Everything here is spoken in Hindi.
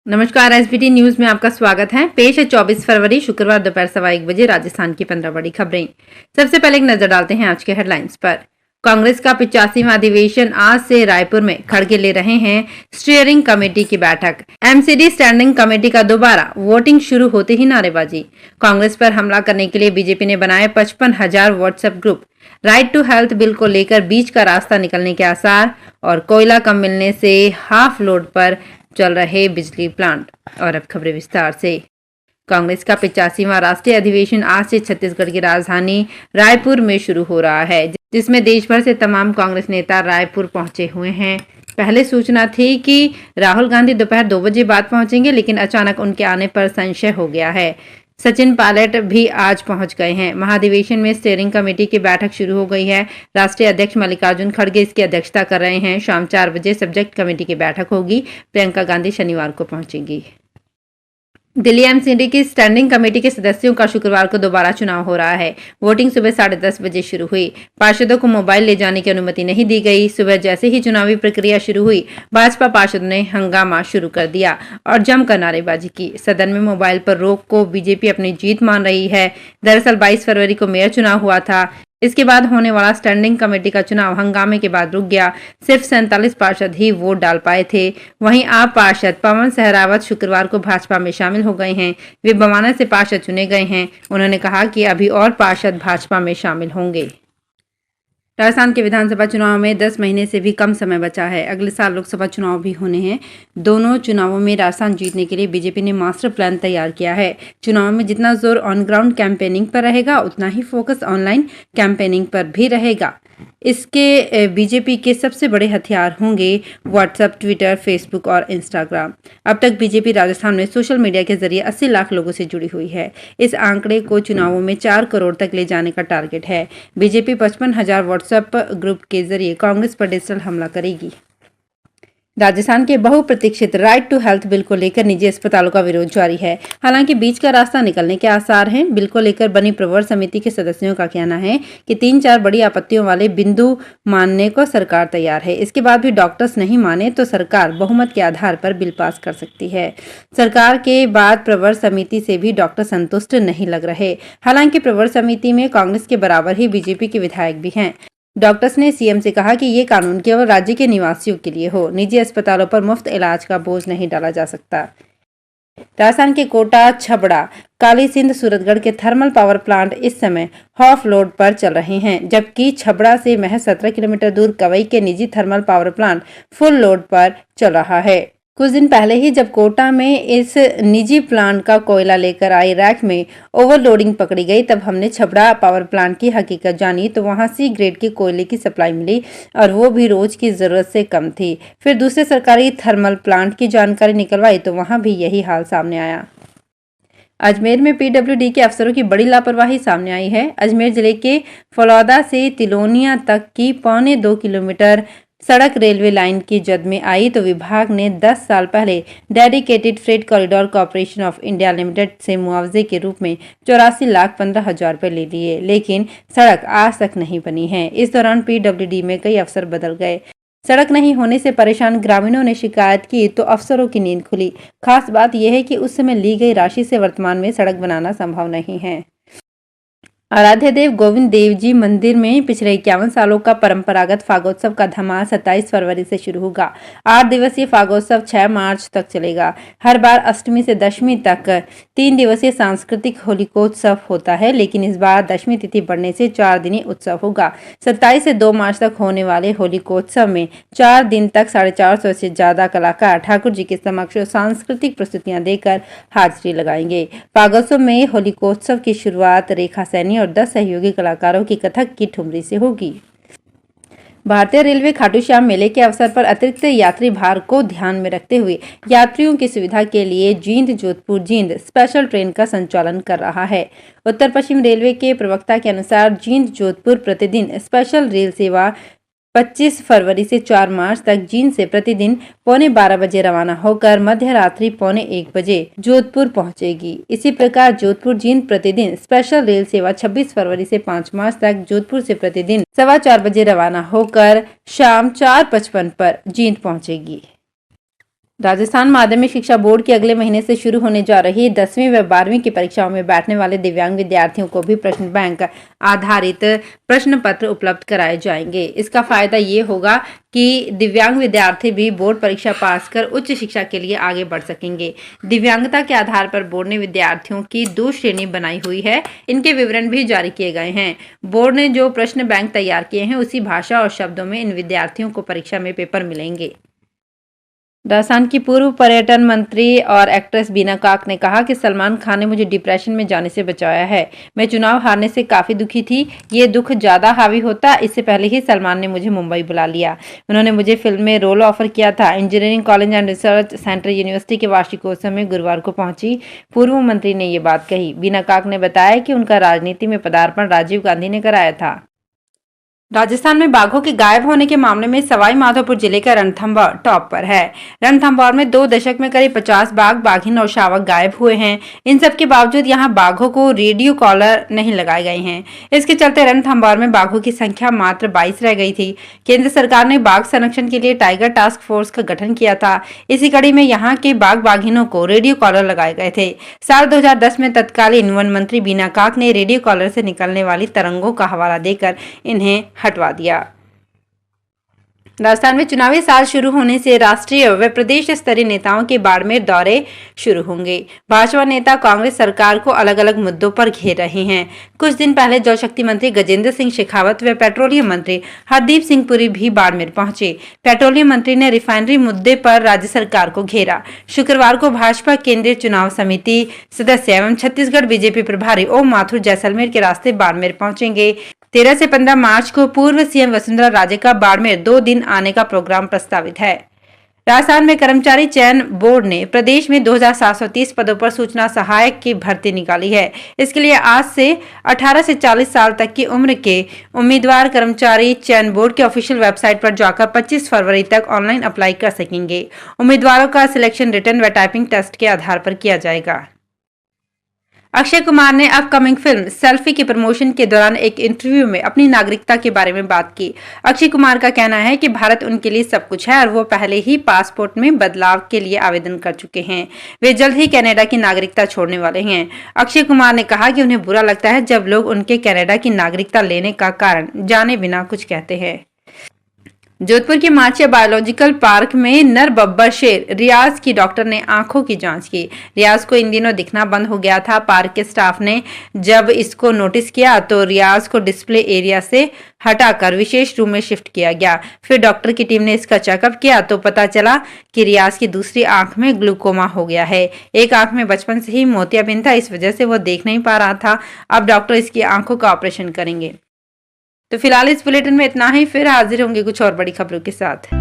नमस्कार, एसबीटी न्यूज में आपका स्वागत है। पेश है 24 फरवरी शुक्रवार दोपहर 1:15 राजस्थान की 15 बड़ी खबरें। सबसे पहले एक नजर डालते हैं आज के हेडलाइंस पर। कांग्रेस का 85वां अधिवेशन आज से रायपुर में खड़गे ले रहे हैं स्टीयरिंग कमेटी की बैठक। एमसीडी स्टैंडिंग कमेटी का दोबारा वोटिंग शुरू होते ही नारेबाजी। कांग्रेस पर हमला करने के लिए बीजेपी ने बनाए 55,000 WhatsApp group. Right to health bill को लेकर बीच का रास्ता निकलने के आसार और कोयला कम मिलने से हाफ लोड पर चल रहे बिजली प्लांट। और अब खबरें विस्तार से। कांग्रेस का 85वां राष्ट्रीय अधिवेशन आज से छत्तीसगढ़ की राजधानी रायपुर में शुरू हो रहा है, जिसमें देश भर से तमाम कांग्रेस नेता रायपुर पहुंचे हुए हैं। पहले सूचना थी कि राहुल गांधी दोपहर 2 बजे बाद पहुंचेंगे, लेकिन अचानक उनके आने पर संशय हो गया है। सचिन पायलट भी आज पहुंच गए हैं। महाधिवेशन में स्टीयरिंग कमेटी की बैठक शुरू हो गई है। राष्ट्रीय अध्यक्ष मल्लिकार्जुन खड़गे इसकी अध्यक्षता कर रहे हैं। शाम 4 बजे सब्जेक्ट कमेटी की बैठक होगी। प्रियंका गांधी शनिवार को पहुंचेंगी। दिल्ली एमसीडी की स्टैंडिंग कमेटी के सदस्यों का शुक्रवार को दोबारा चुनाव हो रहा है। वोटिंग सुबह 10:30 बजे शुरू हुई। पार्षदों को मोबाइल ले जाने की अनुमति नहीं दी गई। सुबह जैसे ही चुनावी प्रक्रिया शुरू हुई, भाजपा पार्षदों ने हंगामा शुरू कर दिया और जमकर नारेबाजी की। सदन में मोबाइल पर रोक को बीजेपी अपनी जीत मान रही है। दरअसल 22 फरवरी को मेयर चुनाव हुआ था। इसके बाद होने वाला स्टैंडिंग कमेटी का चुनाव हंगामे के बाद रुक गया। सिर्फ 47 पार्षद ही वोट डाल पाए थे। वहीं आप पार्षद पवन सहरावत शुक्रवार को भाजपा में शामिल हो गए हैं। वे बवाना से पार्षद चुने गए हैं। उन्होंने कहा कि अभी और पार्षद भाजपा में शामिल होंगे। राजस्थान के विधानसभा चुनाव में 10 महीने से भी कम समय बचा है। अगले साल लोकसभा चुनाव भी होने हैं। दोनों चुनावों में राजस्थान जीतने के लिए बीजेपी ने मास्टर प्लान तैयार किया है। चुनाव में जितना जोर ऑन ग्राउंड कैंपेनिंग पर रहेगा, उतना ही फोकस ऑनलाइन कैंपेनिंग पर भी रहेगा। इसके बीजेपी के सबसे बड़े हथियार होंगे व्हाट्सएप, ट्विटर, फेसबुक और इंस्टाग्राम। अब तक बीजेपी राजस्थान में सोशल मीडिया के जरिए 80 लाख लोगों से जुड़ी हुई है। इस आंकड़े को चुनावों में 4 करोड़ तक ले जाने का टारगेट है। बीजेपी 55,000 व्हाट्सएप ग्रुप के जरिए कांग्रेस पर डिजिटल हमला करेगी। राजस्थान के बहुप्रतीक्षित राइट टू हेल्थ बिल को लेकर निजी अस्पतालों का विरोध जारी है। हालांकि बीच का रास्ता निकलने के आसार हैं। बिल को लेकर बनी प्रवर समिति के सदस्यों का कहना है कि 3-4 बड़ी आपत्तियों वाले बिंदु मानने को सरकार तैयार है। इसके बाद भी डॉक्टर्स नहीं माने तो सरकार बहुमत के आधार पर बिल पास कर सकती है। सरकार के बाद प्रवर समिति से भी डॉक्टर संतुष्ट नहीं लग रहे। हालांकि प्रवर समिति में कांग्रेस के बराबर ही बीजेपी के विधायक भी हैं। डॉक्टर्स ने सीएम से कहा कि ये कानून केवल राज्य के निवासियों के लिए हो। निजी अस्पतालों पर मुफ्त इलाज का बोझ नहीं डाला जा सकता। राजस्थान के कोटा, छबड़ा, काली सिंध, सूरतगढ़ के थर्मल पावर प्लांट इस समय हाफ लोड पर चल रहे हैं, जबकि छबड़ा से महज 17 किलोमीटर दूर कवई के निजी thermal power plant full load पर चल रहा है। कुछ दिन पहले ही जब कोटा में इस निजी प्लांट का कोयला लेकर आई रैक में ओवरलोडिंग पकड़ी गई, तब हमने छबड़ा पावर प्लांट की हकीकत जानी तो वहां सी ग्रेड के कोयले की सप्लाई मिली और वो भी रोज की जरूरत से कम थी। फिर दूसरे सरकारी थर्मल प्लांट की जानकारी निकलवाई तो वहां भी यही हाल सामने आया। अजमेर में पीडब्ल्यूडी के अफसरों की बड़ी लापरवाही सामने आई है। अजमेर जिले के फलौदा से तिलोनिया तक की 1.25 किलोमीटर सड़क रेलवे लाइन की जद में आई तो विभाग ने 10 साल पहले dedicated freight corridor corporation of India limited से मुआवजे के रूप में 84,15,000 रुपए ले लिए, लेकिन सड़क आज तक नहीं बनी है। इस दौरान पीडब्ल्यूडी में कई अफसर बदल गए। सड़क नहीं होने से परेशान ग्रामीणों ने शिकायत की तो अफसरों की नींद खुली। खास बात यह है कि उस समय ली गई राशि से वर्तमान में सड़क बनाना संभव नहीं है। आराध्य देव गोविंद देव जी मंदिर में पिछले 51 सालों का परंपरागत फागोत्सव का धमाल 27 फरवरी से शुरू होगा। 8 दिवसीय फागोत्सव 6 मार्च तक चलेगा। हर बार अष्टमी से दशमी तक 3 दिवसीय सांस्कृतिक होलिकोत्सव होता है, लेकिन इस बार दशमी तिथि बढ़ने से 4 दिनी उत्सव होगा। 27 से 2 मार्च तक होने वाले होलिकोत्सव में 4 दिन तक 450 से ज्यादा कलाकार ठाकुर जी के समक्ष सांस्कृतिक प्रस्तुतियां देकर हाजिरी लगाएंगे। फागोत्सव में होलिकोत्सव की शुरुआत रेखा सैनी और 10 सहयोगी कलाकारों की कथक की ठुमरी से होगी। भारतीय रेलवे खाटू श्याम मेले के अवसर पर अतिरिक्त यात्री भार को ध्यान में रखते हुए यात्रियों की सुविधा के लिए जींद जोधपुर जींद स्पेशल ट्रेन का संचालन कर रहा है। उत्तर पश्चिम रेलवे के प्रवक्ता के अनुसार जींद जोधपुर प्रतिदिन स्पेशल रेल सेवा 25 फरवरी से 4 मार्च तक जींद से प्रतिदिन 11:15 बजे रवाना होकर मध्य रात्रि 1:45 बजे जोधपुर पहुंचेगी। इसी प्रकार जोधपुर जींद प्रतिदिन स्पेशल रेल सेवा 26 फरवरी से 5 मार्च तक जोधपुर से प्रतिदिन 4:15 बजे रवाना होकर शाम 4:55 पर जींद पहुंचेगी। राजस्थान माध्यमिक शिक्षा बोर्ड की अगले महीने से शुरू होने जा रही 10वीं व 12वीं की परीक्षाओं में बैठने वाले दिव्यांग विद्यार्थियों को भी प्रश्न बैंक आधारित प्रश्न पत्र उपलब्ध कराए जाएंगे। इसका फायदा ये होगा कि दिव्यांग विद्यार्थी भी बोर्ड परीक्षा पास कर उच्च शिक्षा के लिए आगे बढ़ सकेंगे। दिव्यांगता के आधार पर बोर्ड ने विद्यार्थियों की 2 श्रेणी बनाई हुई है। इनके विवरण भी जारी किए गए हैं। बोर्ड ने जो प्रश्न बैंक तैयार किए हैं उसी भाषा और शब्दों में इन विद्यार्थियों को परीक्षा में पेपर मिलेंगे। राजस्थान की पूर्व पर्यटन मंत्री और एक्ट्रेस बीना काक ने कहा कि सलमान खान ने मुझे डिप्रेशन में जाने से बचाया है। मैं चुनाव हारने से काफी दुखी थी। ये दुख ज्यादा हावी होता इससे पहले ही सलमान ने मुझे मुंबई बुला लिया। उन्होंने मुझे फिल्म में रोल ऑफर किया था। Engineering college and research centre university के वार्षिकोत्सव में गुरुवार को पहुंची पूर्व मंत्री ने ये बात कही। बीना काक ने बताया कि उनका राजनीति में पदार्पण राजीव गांधी ने कराया था। राजस्थान में बाघों के गायब होने के मामले में सवाई माधोपुर जिले का रणथंभौर टॉप पर है। रणथंभौर में 2 दशक में करीब 50 बाघ, बाघिन और शावक गायब हुए हैं। इन सब के बावजूद यहां बाघों को रेडियो कॉलर नहीं लगाए गए हैं। इसके चलते रणथंभौर में बाघों की संख्या मात्र 22 रह गई थी। केंद्र सरकार ने बाघ संरक्षण के लिए टाइगर टास्क फोर्स का गठन किया था। इसी कड़ी में यहाँ के बाघ बाघिनों को रेडियो कॉलर लगाए गए थे। साल 2010 में तत्कालीन वन मंत्री बीना काक ने रेडियो कॉलर से निकलने वाली तरंगों का हवाला देकर इन्हें हटवा दिया। राजस्थान में चुनावी साल शुरू होने से राष्ट्रीय व प्रदेश स्तरीय नेताओं के बाड़मेर दौरे शुरू होंगे। भाजपा नेता कांग्रेस सरकार को अलग अलग मुद्दों पर घेर रहे हैं। कुछ दिन पहले जल शक्ति मंत्री गजेंद्र सिंह शेखावत व पेट्रोलियम मंत्री हरदीप सिंह पुरी भी बाड़मेर पहुंचे। पेट्रोलियम मंत्री ने रिफाइनरी मुद्दे पर राज्य सरकार को घेरा। शुक्रवार को भाजपा केंद्रीय चुनाव समिति सदस्य एवं छत्तीसगढ़ बीजेपी प्रभारी ओम माथुर जैसलमेर के रास्ते बाड़मेर पहुंचेंगे। 13 से 15 मार्च को पूर्व सीएम वसुंधरा राजे का बाड़मेर 2 दिन आने का प्रोग्राम प्रस्तावित है। राजस्थान में कर्मचारी चयन बोर्ड ने प्रदेश में 2730 पदों पर सूचना सहायक की भर्ती निकाली है। इसके लिए आज से 18 से 40 साल तक की उम्र के उम्मीदवार कर्मचारी चयन बोर्ड के ऑफिशियल वेबसाइट पर जाकर 25 फरवरी तक ऑनलाइन अप्लाई कर सकेंगे। उम्मीदवारों का सिलेक्शन रिटन व टाइपिंग टेस्ट के आधार पर किया जाएगा। अक्षय कुमार ने अपकमिंग फिल्म सेल्फी के प्रमोशन के दौरान एक इंटरव्यू में अपनी नागरिकता के बारे में बात की। अक्षय कुमार का कहना है कि भारत उनके लिए सब कुछ है और वो पहले ही पासपोर्ट में बदलाव के लिए आवेदन कर चुके हैं। वे जल्द ही कनाडा की नागरिकता छोड़ने वाले हैं। अक्षय कुमार ने कहा कि उन्हें बुरा लगता है जब लोग उनके कनाडा की नागरिकता लेने का कारण जाने बिना कुछ कहते हैं। जोधपुर के माचिया बायोलॉजिकल पार्क में नर बब्बर शेर रियाज की डॉक्टर ने आंखों की जांच की। रियाज को इन दिनों दिखना बंद हो गया था। पार्क के स्टाफ ने जब इसको नोटिस किया तो रियाज को डिस्प्ले एरिया से हटाकर विशेष रूम में शिफ्ट किया गया। फिर डॉक्टर की टीम ने इसका चेकअप किया तो पता चला कि रियाज की दूसरी आंख में ग्लूकोमा हो गया है। एक आंख में बचपन से ही मोतियाबिंद था, इस वजह से वो देख नहीं पा रहा था। अब डॉक्टर इसकी आंखों का ऑपरेशन करेंगे। तो फिलहाल इस बुलेटिन में इतना ही। फिर हाजिर होंगे कुछ और बड़ी खबरों के साथ।